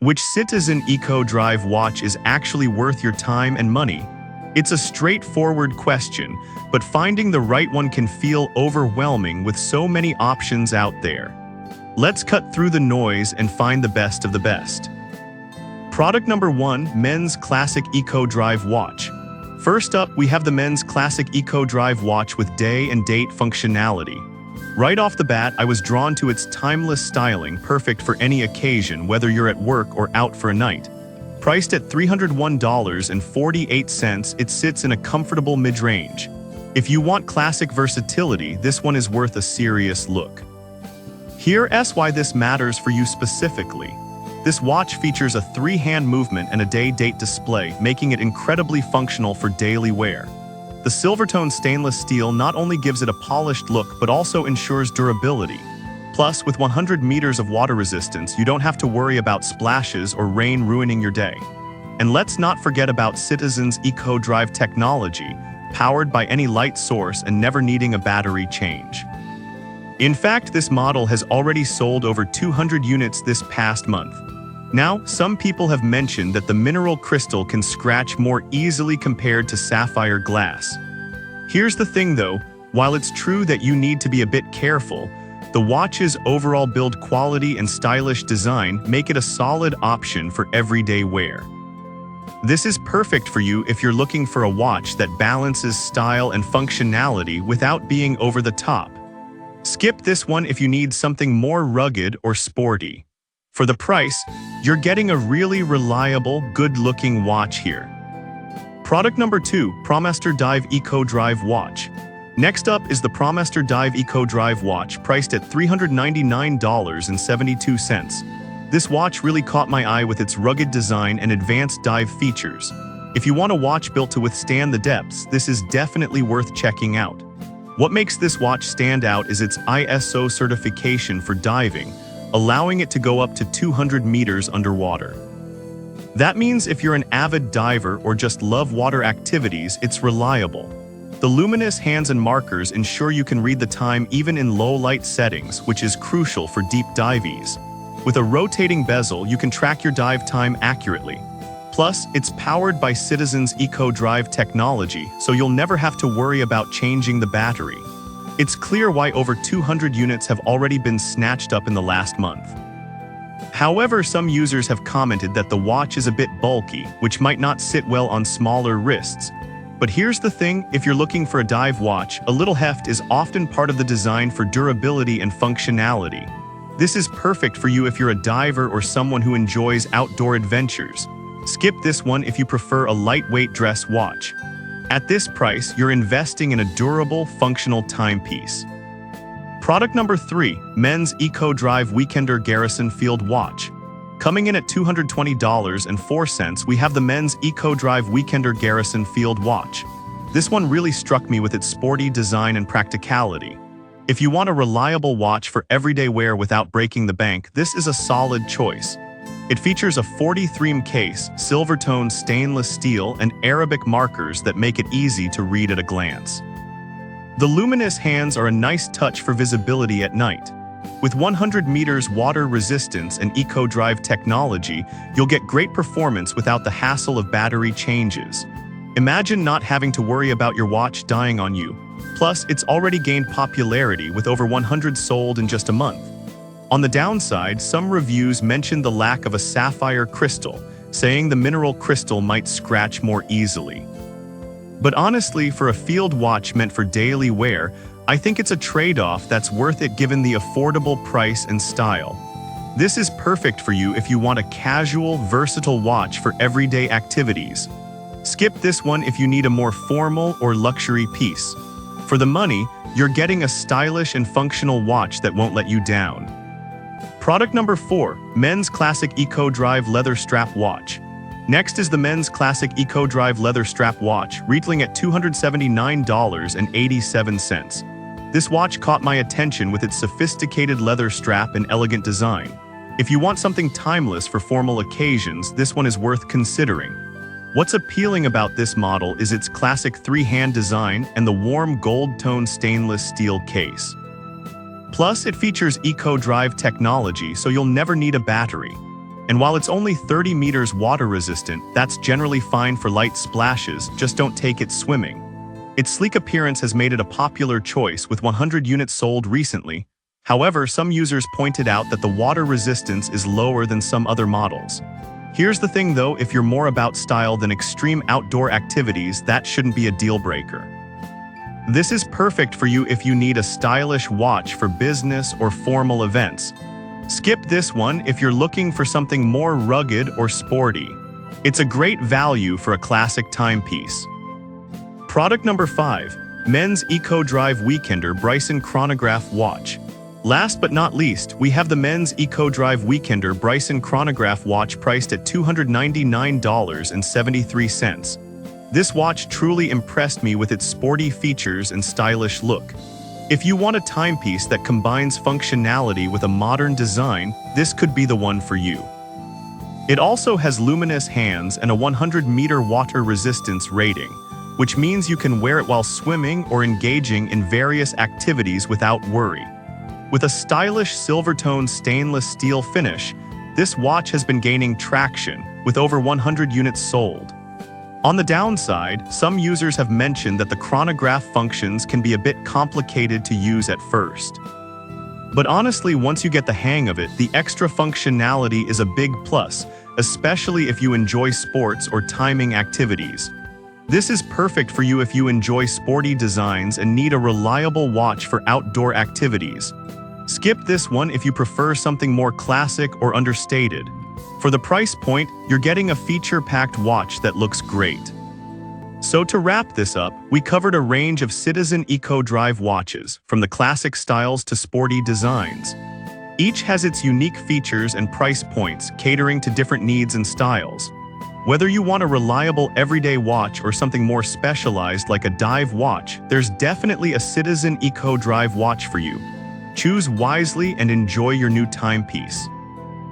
Which Citizen Eco Drive watch is actually worth your time and money? It's a straightforward question, but finding the right one can feel overwhelming with so many options out there. Let's cut through the noise and find the best of the best. Product number 1, Men's Classic Eco Drive Watch. First up, we have the Men's Classic Eco Drive Watch with day and date functionality. Right off the bat, I was drawn to its timeless styling, perfect for any occasion, whether you're at work or out for a night. Priced at $301.48, it sits in a comfortable mid-range. If you want classic versatility, this one is worth a serious look. Here's why this matters for you specifically. This watch features a 3-hand movement and a day-date display, making it incredibly functional for daily wear. The silver-toned stainless steel not only gives it a polished look but also ensures durability. Plus, with 100 meters of water resistance, you don't have to worry about splashes or rain ruining your day. And let's not forget about Citizen's Eco Drive technology, powered by any light source and never needing a battery change. In fact, this model has already sold over 200 units this past month. Now, some people have mentioned that the mineral crystal can scratch more easily compared to sapphire glass. Here's the thing though, while it's true that you need to be a bit careful, the watch's overall build quality and stylish design make it a solid option for everyday wear. This is perfect for you if you're looking for a watch that balances style and functionality without being over the top. Skip this one if you need something more rugged or sporty. For the price, you're getting a really reliable, good-looking watch here. Product number 2, ProMaster Dive Eco Drive Watch. Next up is the ProMaster Dive Eco Drive Watch, priced at $399.72. This watch really caught my eye with its rugged design and advanced dive features. If you want a watch built to withstand the depths, this is definitely worth checking out. What makes this watch stand out is its ISO certification for diving, allowing it to go up to 200 meters underwater. That means if you're an avid diver or just love water activities, it's reliable. The luminous hands and markers ensure you can read the time even in low light settings, which is crucial for deep dives. With a rotating bezel, you can track your dive time accurately. Plus, it's powered by Citizen's Eco Drive technology, so you'll never have to worry about changing the battery. It's clear why over 200 units have already been snatched up in the last month. However, some users have commented that the watch is a bit bulky, which might not sit well on smaller wrists. But here's the thing, if you're looking for a dive watch, a little heft is often part of the design for durability and functionality. This is perfect for you if you're a diver or someone who enjoys outdoor adventures. Skip this one if you prefer a lightweight dress watch. At this price, you're investing in a durable, functional timepiece. Product number 3, Men's Eco Drive Weekender Garrison Field Watch. Coming in at $220.04, we have the Men's Eco Drive Weekender Garrison Field Watch. This one really struck me with its sporty design and practicality. If you want a reliable watch for everyday wear without breaking the bank, this is a solid choice. It features a 40-thream case, silver-toned stainless steel, and Arabic markers that make it easy to read at a glance. The luminous hands are a nice touch for visibility at night. With 100 meters water resistance and Eco Drive technology, you'll get great performance without the hassle of battery changes. Imagine not having to worry about your watch dying on you. Plus, it's already gained popularity with over 100 sold in just a month. On the downside, some reviews mention the lack of a sapphire crystal, saying the mineral crystal might scratch more easily. But honestly, for a field watch meant for daily wear, I think it's a trade-off that's worth it given the affordable price and style. This is perfect for you if you want a casual, versatile watch for everyday activities. Skip this one if you need a more formal or luxury piece. For the money, you're getting a stylish and functional watch that won't let you down. Product number 4, Men's Classic Eco Drive Leather Strap Watch. Next is the Men's Classic Eco Drive Leather Strap Watch, retailing at $279.87. This watch caught my attention with its sophisticated leather strap and elegant design. If you want something timeless for formal occasions, this one is worth considering. What's appealing about this model is its classic 3-hand design and the warm gold-toned stainless steel case. Plus, it features Eco Drive technology, so you'll never need a battery. And while it's only 30 meters water resistant, that's generally fine for light splashes, just don't take it swimming. Its sleek appearance has made it a popular choice with 100 units sold recently. However, some users pointed out that the water resistance is lower than some other models. Here's the thing though, if you're more about style than extreme outdoor activities, that shouldn't be a deal breaker. This is perfect for you if you need a stylish watch for business or formal events. Skip this one if you're looking for something more rugged or sporty. It's a great value for a classic timepiece. Product number 5. Men's Eco Drive Weekender Bryson Chronograph Watch. Last but not least, we have the Men's Eco Drive Weekender Bryson Chronograph Watch priced at $299.73. This watch truly impressed me with its sporty features and stylish look. If you want a timepiece that combines functionality with a modern design, this could be the one for you. It also has luminous hands and a 100-meter water resistance rating, which means you can wear it while swimming or engaging in various activities without worry. With a stylish silver-toned stainless steel finish, this watch has been gaining traction, with over 100 units sold. On the downside, some users have mentioned that the chronograph functions can be a bit complicated to use at first. But honestly, once you get the hang of it, the extra functionality is a big plus, especially if you enjoy sports or timing activities. This is perfect for you if you enjoy sporty designs and need a reliable watch for outdoor activities. Skip this one if you prefer something more classic or understated. For the price point, you're getting a feature-packed watch that looks great. So to wrap this up, we covered a range of Citizen Eco Drive watches, from the classic styles to sporty designs. Each has its unique features and price points, catering to different needs and styles. Whether you want a reliable everyday watch or something more specialized like a dive watch, there's definitely a Citizen Eco Drive watch for you. Choose wisely and enjoy your new timepiece.